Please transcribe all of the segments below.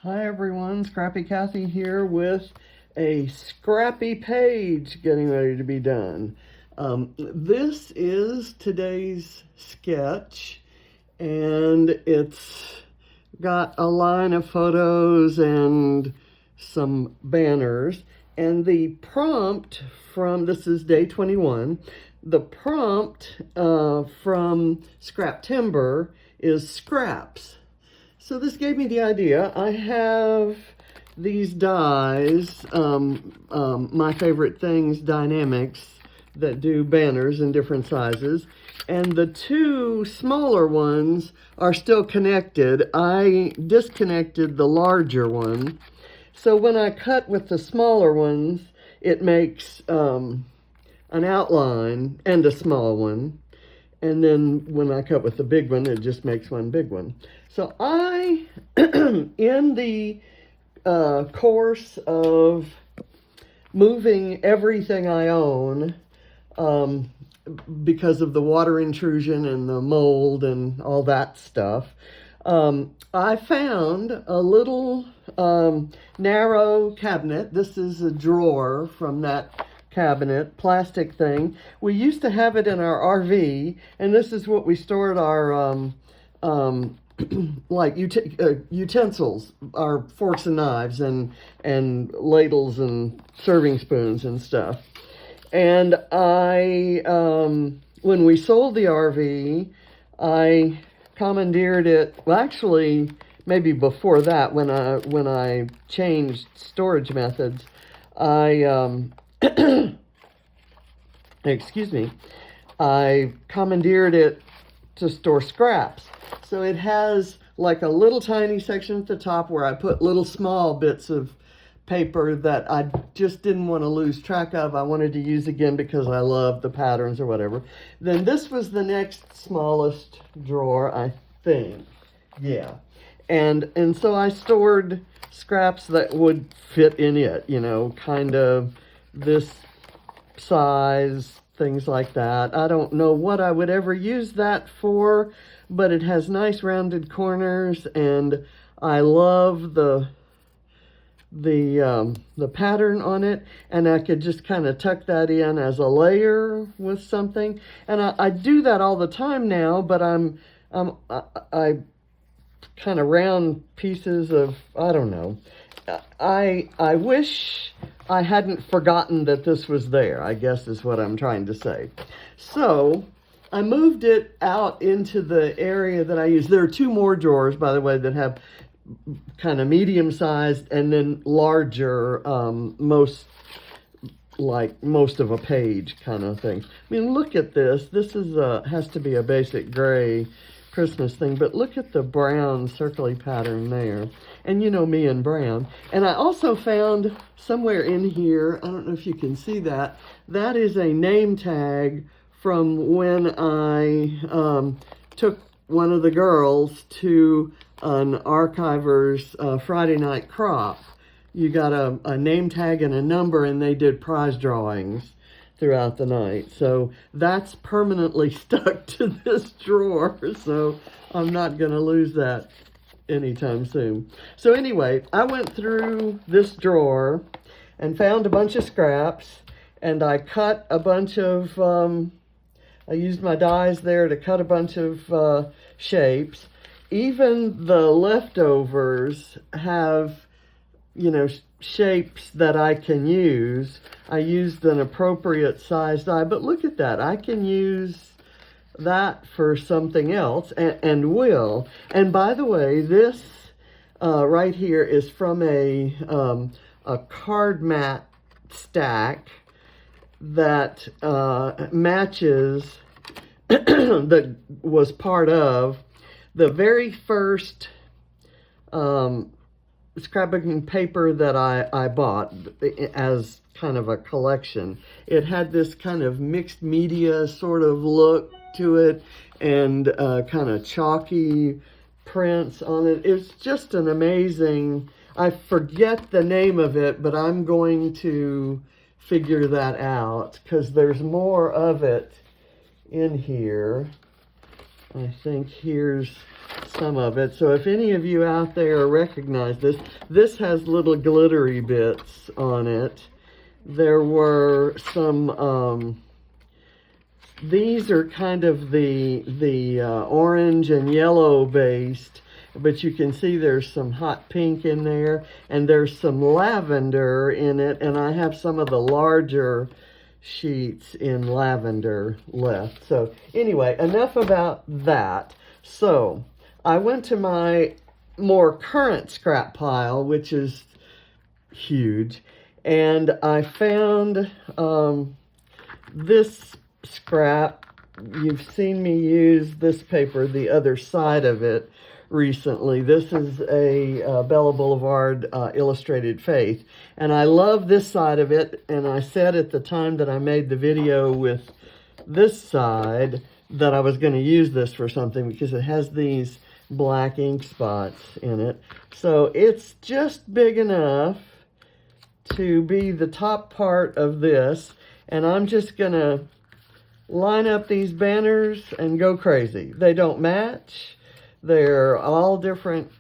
Hi everyone, Scrappy Kathy here with a scrappy page getting ready to be done. This is today's sketch, and it's got a line of photos and some banners. And the prompt this is day 21, the prompt from Scraptember is scraps. So this gave me the idea. I have these dies, my favorite things, Dynamics, that do banners in different sizes. And the two smaller ones are still connected. I disconnected the larger one. So when I cut with the smaller ones, it makes an outline and a small one. And then when I cut with the big one, it just makes one big one. So I, in the course of moving everything I own, because of the water intrusion and the mold and all that stuff, I found a little narrow cabinet. This is a drawer from that cabinet, plastic thing. We used to have it in our RV, and this is what we stored our like utensils, our forks and knives and ladles and serving spoons and stuff. And I when we sold the RV, I commandeered it. Well, actually, maybe before that, when I changed storage methods, I excuse me, I commandeered it to store scraps. So it has like a little tiny section at the top where I put little small bits of paper that I just didn't want to lose track of. I wanted to use again because I love the patterns or whatever. Then this was the next smallest drawer, I think. Yeah. And so I stored scraps that would fit in it, you know, kind of this size, things like that. I don't know what I would ever use that for, but it has nice rounded corners, and I love the pattern on it, and I could just kind of tuck that in as a layer with something. And I do that all the time now, but I kind of round pieces of, I don't know. I wish I hadn't forgotten that this was there, I guess is what I'm trying to say. So I moved it out into the area that I use. There are two more drawers, by the way, that have kind of medium-sized and then larger, most of a page kind of thing. I mean, look at this. This is has to be a basic gray Christmas thing, but look at the brown circly pattern there. And you know me and brown. And I also found somewhere in here, I don't know if you can see that, that is a name tag from when I took one of the girls to an archiver's Friday night crop. You got a name tag and a number, and they did prize drawings throughout the night. So that's permanently stuck to this drawer, so I'm not going to lose that anytime soon. So anyway, I went through this drawer and found a bunch of scraps, and I cut a bunch of, I used my dies there to cut a bunch of shapes. Even the leftovers have, you know, shapes that I can use. I used an appropriate size die, but look at that. I can use that for something else, and will. And by the way, this right here is from a card mat stack that matches, that was part of the very first scrapbooking paper that I bought as kind of a collection. It had this kind of mixed media sort of look to it, and kind of chalky prints on it. It's just an amazing, I forget the name of it, but I'm going to figure that out because there's more of it in here. I think here's some of it. So if any of you out there recognize this, this has little glittery bits on it. There were some, these are kind of the orange and yellow based, but you can see there's some hot pink in there, and there's some lavender in it, and I have some of the larger sheets in lavender left. So anyway, enough about that. So I went to my more current scrap pile, which is huge, and I found this scrap. You've seen me use this paper, the other side of it, recently. This is a Bella Boulevard Illustrated Faith, and I love this side of it, and I said at the time that I made the video with this side that I was going to use this for something because it has these black ink spots in it. So it's just big enough to be the top part of this, and I'm just going to line up these banners and go crazy. They don't match. They're all different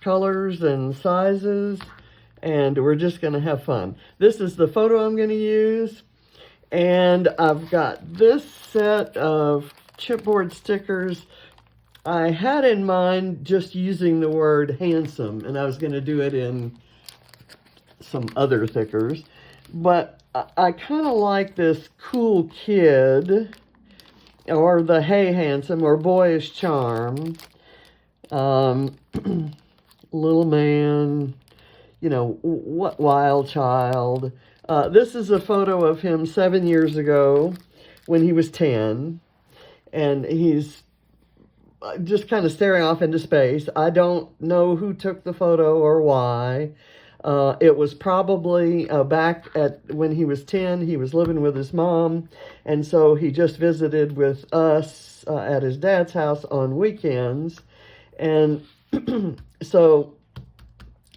colors and sizes, and we're just going to have fun. This is the photo I'm going to use, and I've got this set of chipboard stickers. I had in mind just using the word handsome, and I was going to do it in some other thickers, but I kind of like this cool kid, or the hey handsome, or boyish charm. Little man, you know, what wild child. This is a photo of him 7 years ago when he was 10, and he's just kind of staring off into space. I don't know who took the photo or why. It was probably back at when he was 10, he was living with his mom, and so he just visited with us at his dad's house on weekends. And so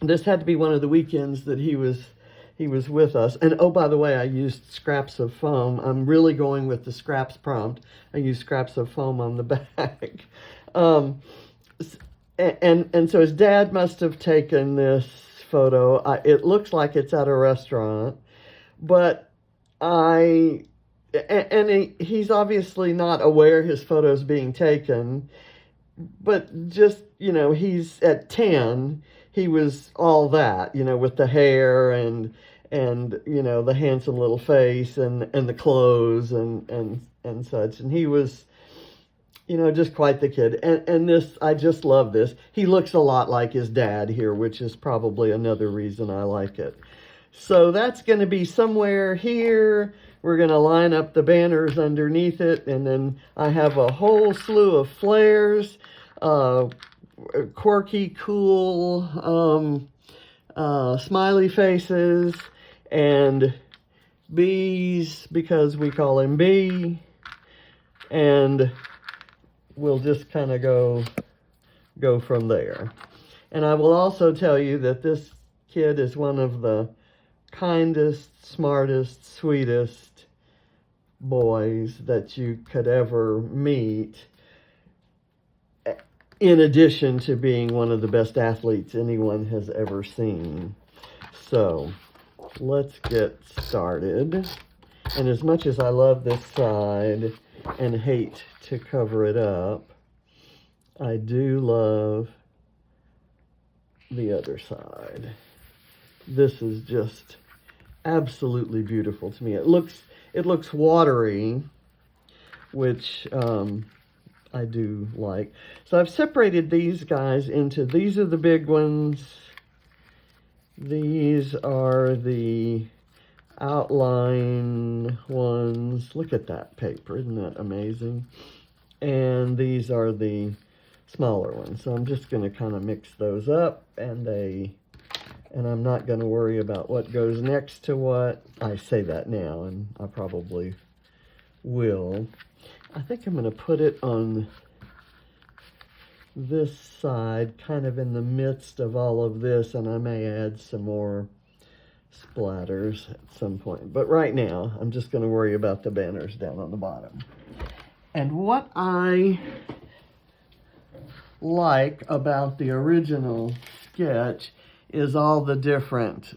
this had to be one of the weekends that he was with us. And oh, by the way, I used scraps of foam. I'm really going with the scraps prompt. I used scraps of foam on the back. And so his dad must have taken this photo. It looks like it's at a restaurant, but he's obviously not aware his photo's being taken. But just, you know, he's at 10, he was all that, you know, with the hair and you know, the handsome little face and the clothes and such. And he was, you know, just quite the kid. And this, I just love this. He looks a lot like his dad here, which is probably another reason I like it. So that's going to be somewhere here. We're going to line up the banners underneath it, and then I have a whole slew of flares, quirky, cool, smiley faces, and bees, because we call him B, and we'll just kind of go from there. And I will also tell you that this kid is one of the kindest, smartest, sweetest boys that you could ever meet, in addition to being one of the best athletes anyone has ever seen. So let's get started. And as much as I love this side and hate to cover it up, I do love the other side. This is just absolutely beautiful to me. It looks watery, which I do like. So I've separated these guys into, these are the big ones. These are the outline ones. Look at that paper, isn't that amazing? And these are the smaller ones. So I'm just going to kind of mix those up, and I'm not going to worry about what goes next to what. I say that now, and I probably will. I think I'm going to put it on this side, kind of in the midst of all of this, and I may add some more splatters at some point. But right now, I'm just going to worry about the banners down on the bottom. And what I like about the original sketch is all the different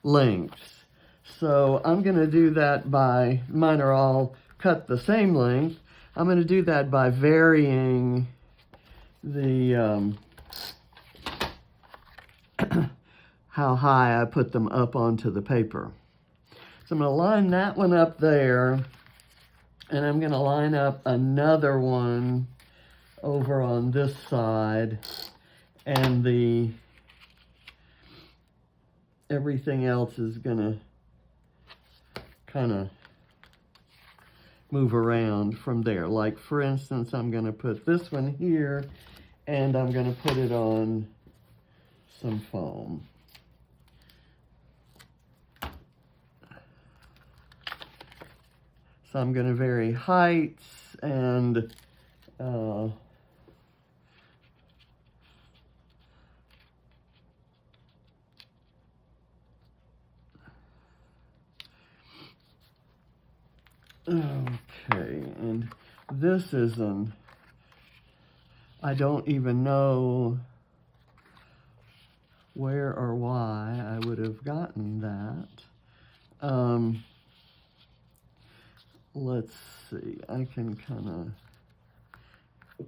lengths. So I'm going to do that by, mine are all cut the same length. I'm going to do that by varying the how high I put them up onto the paper. So I'm going to line that one up there, and I'm going to line up another one over on this side, and everything else is going to kind of move around from there. Like, for instance, I'm going to put this one here, and I'm going to put it on some foam. So I'm going to vary heights and okay, and this is I don't even know where or why I would have gotten that. Let's see, I can kind of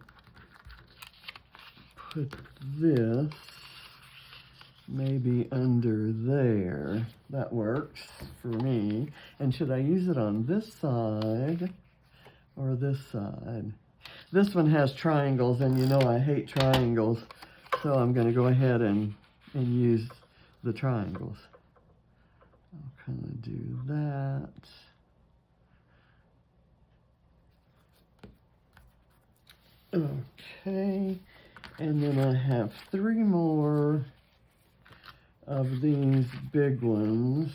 put this maybe under there. That works for me. And should I use it on this side or this side? This one has triangles, and you know I hate triangles, so I'm going to go ahead and use the triangles. I'll kind of do that. Okay, and then I have 3 more of these big ones.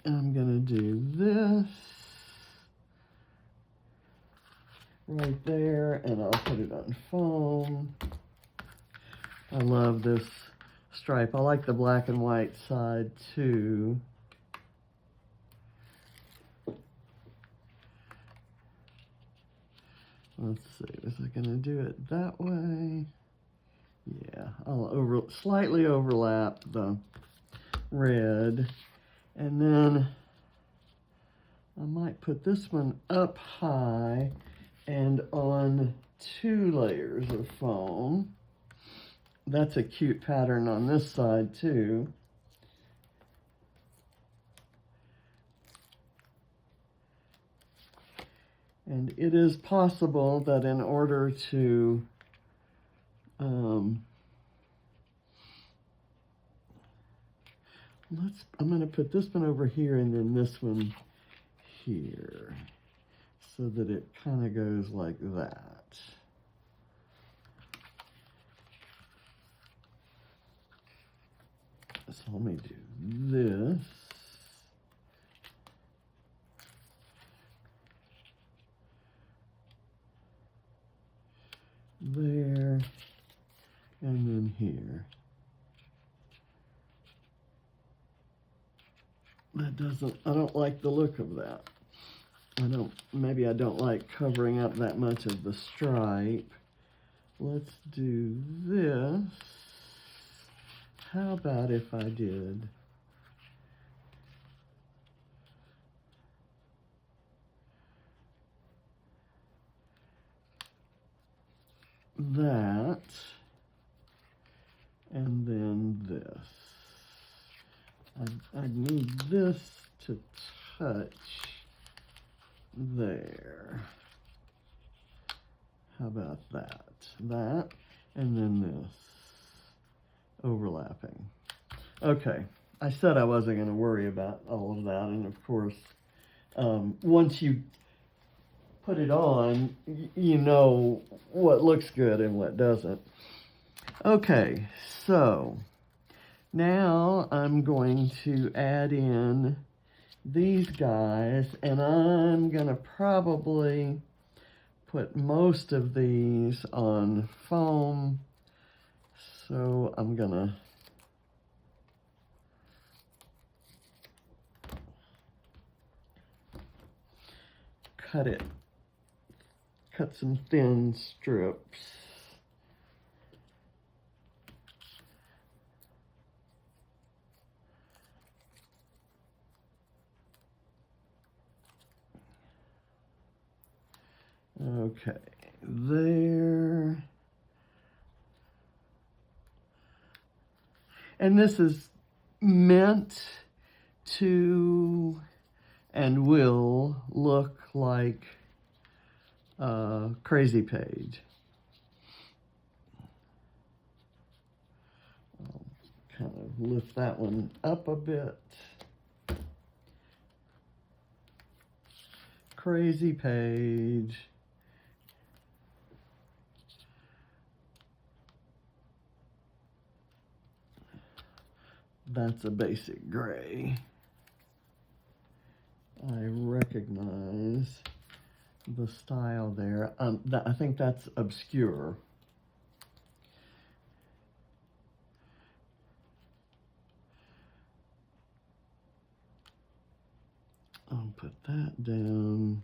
I'm gonna do this right there, and I'll put it on foam. I love this stripe. I like the black and white side too. Let's see, is I gonna do it that way? Yeah, I'll slightly overlap the red, and then I might put this one up high and on 2 layers of foam. That's a cute pattern on this side too. And it is possible that in order to I'm going to put this one over here and then this one here, so that it kind of goes like that. So let me do this. There, and then here. That doesn't, I don't like the look of that. Maybe I don't like covering up that much of the stripe. Let's do this. How about if I did that, and then this. I need this to touch there. How about that? That, and then this. Overlapping. Okay, I said I wasn't going to worry about all of that, and of course, once you put it on, you know what looks good and what doesn't. Okay, so now I'm going to add in these guys, and I'm going to probably put most of these on foam. So I'm going to cut some thin strips. Okay, there. And this is meant to and will look like a crazy page. I'll kind of lift that one up a bit. Crazy page. That's a basic gray. I recognize the style there. I think that's obscure. I'll put that down.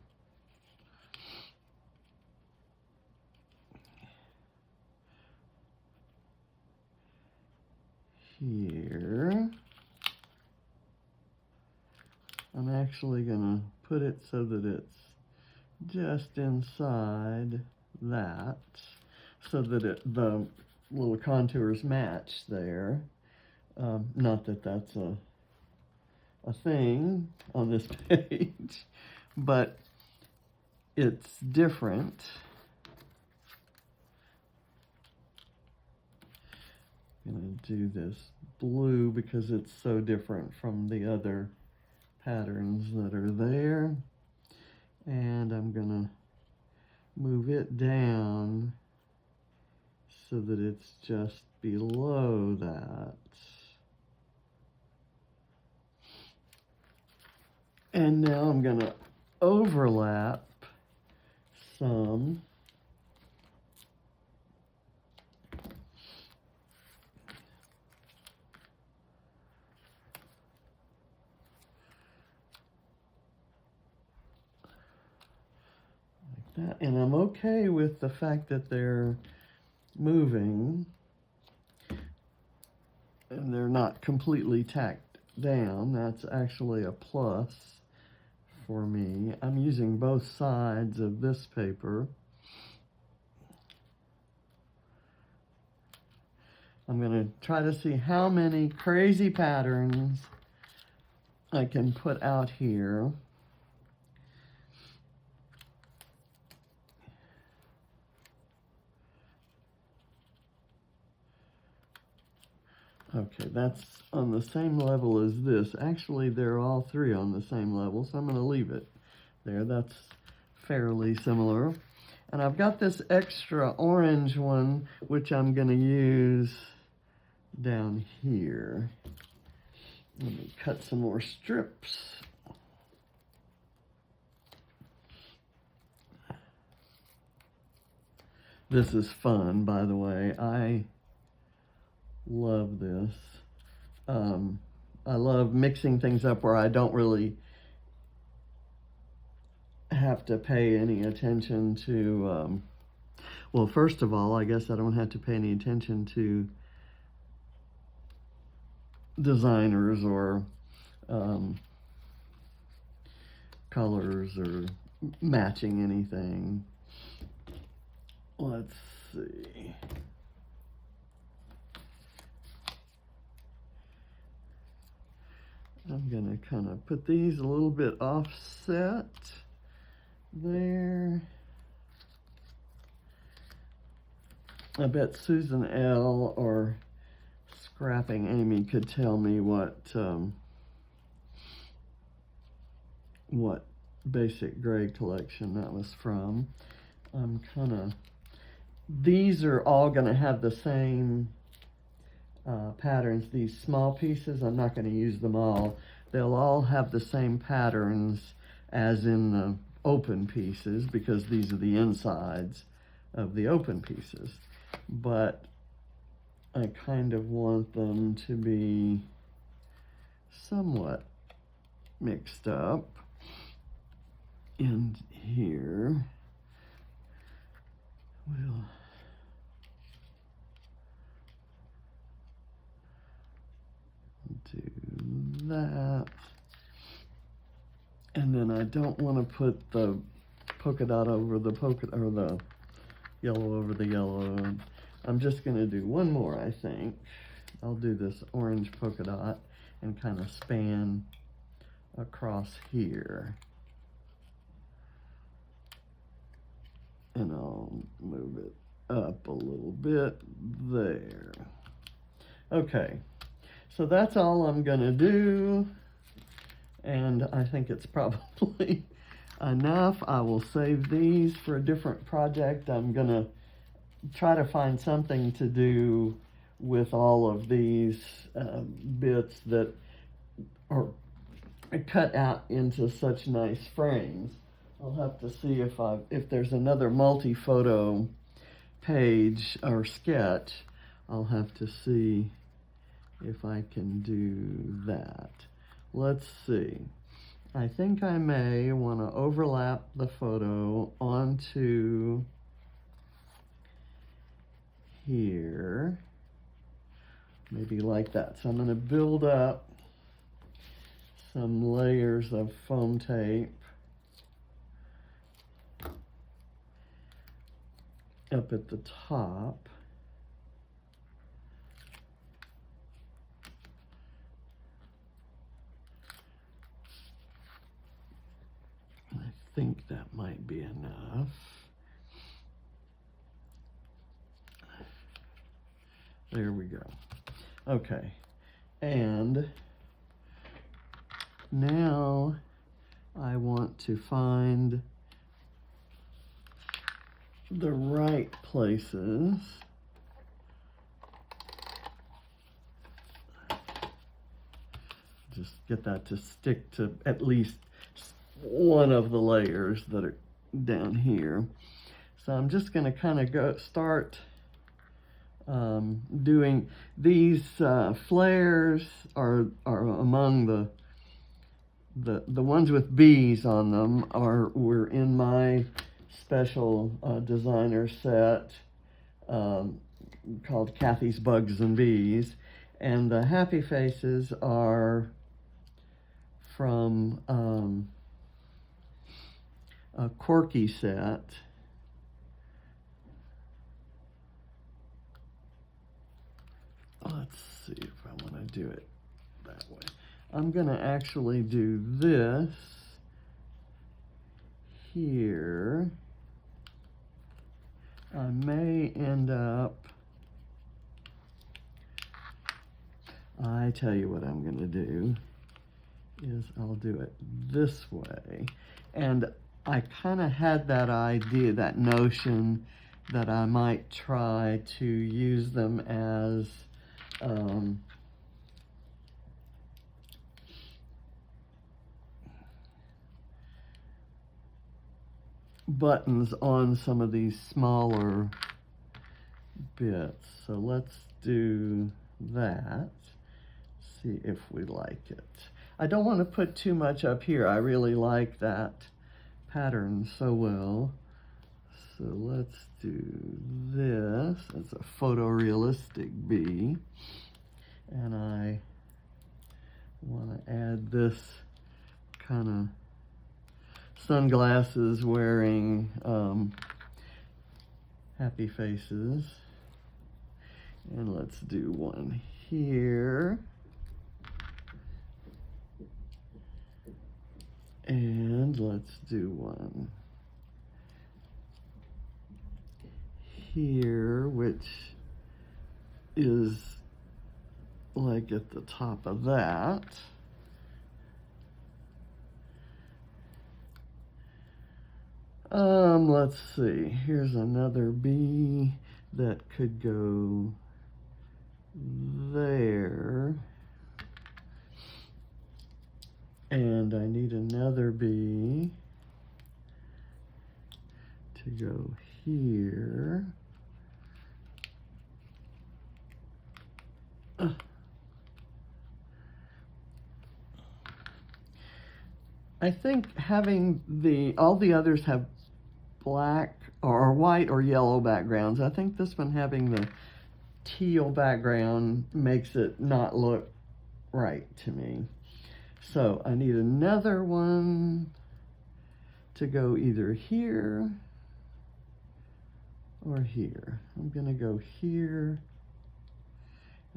Here. I'm actually gonna put it so that it's just inside that, so that the little contours match there. Not that that's a thing on this page, but it's different. I'm going to do this blue because it's so different from the other patterns that are there. And I'm going to move it down so that it's just below that. And now I'm going to overlap some. Like that. And I'm okay with the fact that they're moving and they're not completely tacked down. That's actually a plus for me. I'm using both sides of this paper. I'm going to try to see how many crazy patterns I can put out here. Okay, that's on the same level as this. Actually, they're all three on the same level, so I'm going to leave it there. That's fairly similar. And I've got this extra orange one, which I'm going to use down here. Let me cut some more strips. This is fun, by the way. I love this. I love mixing things up where I don't really have to pay any attention to, well, first of all, I guess I don't have to pay any attention to designers or colors or matching anything. Let's see. I'm going to kind of put these a little bit offset there. I bet Susan L. or Scrapping Amy could tell me what basic gray collection that was from. I'm kind of, these are all going to have the same patterns. These small pieces, I'm not going to use them all. They'll all have the same patterns as in the open pieces because these are the insides of the open pieces. But I kind of want them to be somewhat mixed up. And here we'll do that. And then I don't want to put the polka dot over the polka, or the yellow over the yellow. I'm just gonna do one more, I think. I'll do this orange polka dot and kind of span across here. And I'll move it up a little bit there. Okay, so that's all I'm gonna do. And I think it's probably enough. I will save these for a different project. I'm gonna try to find something to do with all of these bits that are cut out into such nice frames. I'll have to see if there's another multi-photo page or sketch. I'll have to see if I can do that. Let's see. I think I may want to overlap the photo onto here. Maybe like that. So I'm going to build up some layers of foam tape up at the top. I think that might be enough. There we go. Okay, and now I want to find the right places. Just get that to stick to at least one of the layers that are down here. So I'm just going to kind of start doing these flares are among the ones with bees on them were in my special designer set called Kathy's Bugs and Bees, and the happy faces are from a Corky set. Let's see if I want to do it that way. I'm going to actually do this here. I may end up, I tell you what I'm going to do is I'll do it this way. And I kind of had that idea, that notion that I might try to use them as buttons on some of these smaller bits. So let's do that. See if we like it. I don't want to put too much up here. I really like that pattern so well. So let's do this. It's a photorealistic bee. And I want to add this kind of sunglasses wearing happy faces. And let's do one here. And let's do one here, which is like at the top of that. Let's see, here's another bee that could go there. And I need another bee to go here. I think having all the others have black or white or yellow backgrounds. I think this one having the teal background makes it not look right to me. So I need another one to go either here or here. I'm gonna go here,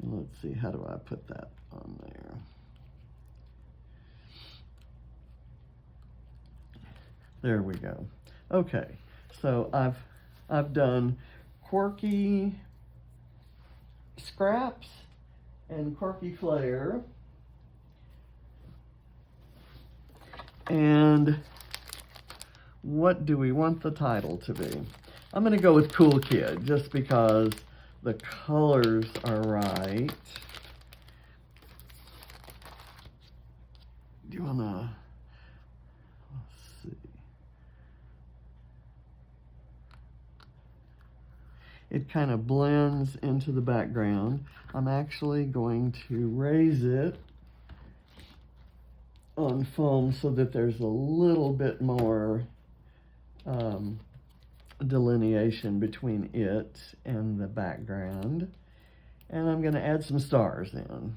and let's see, how do I put that on there? There we go. Okay, so I've done quirky scraps and quirky flair. And what do we want the title to be? I'm going to go with Cool Kid, just because the colors are right. Do you want to, let's see. It kind of blends into the background. I'm actually going to raise it on foam so that there's a little bit more delineation between it and the background. And I'm going to add some stars in.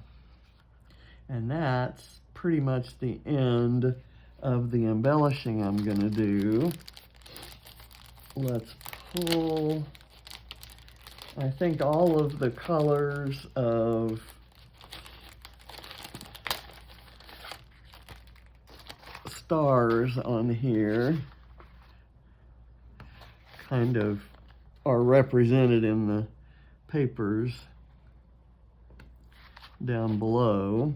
And that's pretty much the end of the embellishing I'm going to do. Let's pull, I think, all of the colors of stars on here kind of are represented in the papers down below.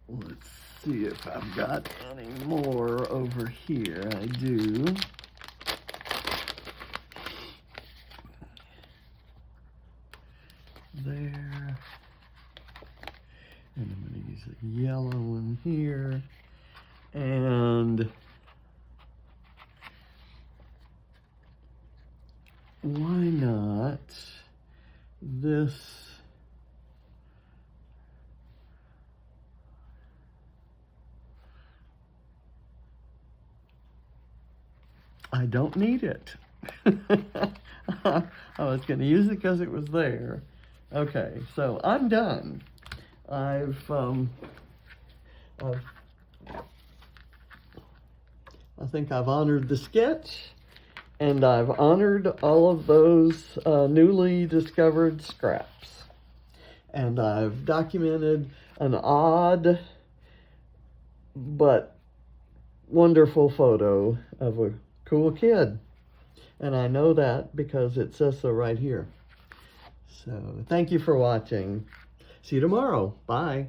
Let's see if I've got any more over here. I do. There. And I'm going to use a yellow one here. And why not this? I don't need it. I was going to use it because it was there. Okay, so I'm done. I think I've honored the sketch, and I've honored all of those newly discovered scraps. And I've documented an odd but wonderful photo of a cool kid. And I know that because it says so right here. So thank you for watching. See you tomorrow. Bye.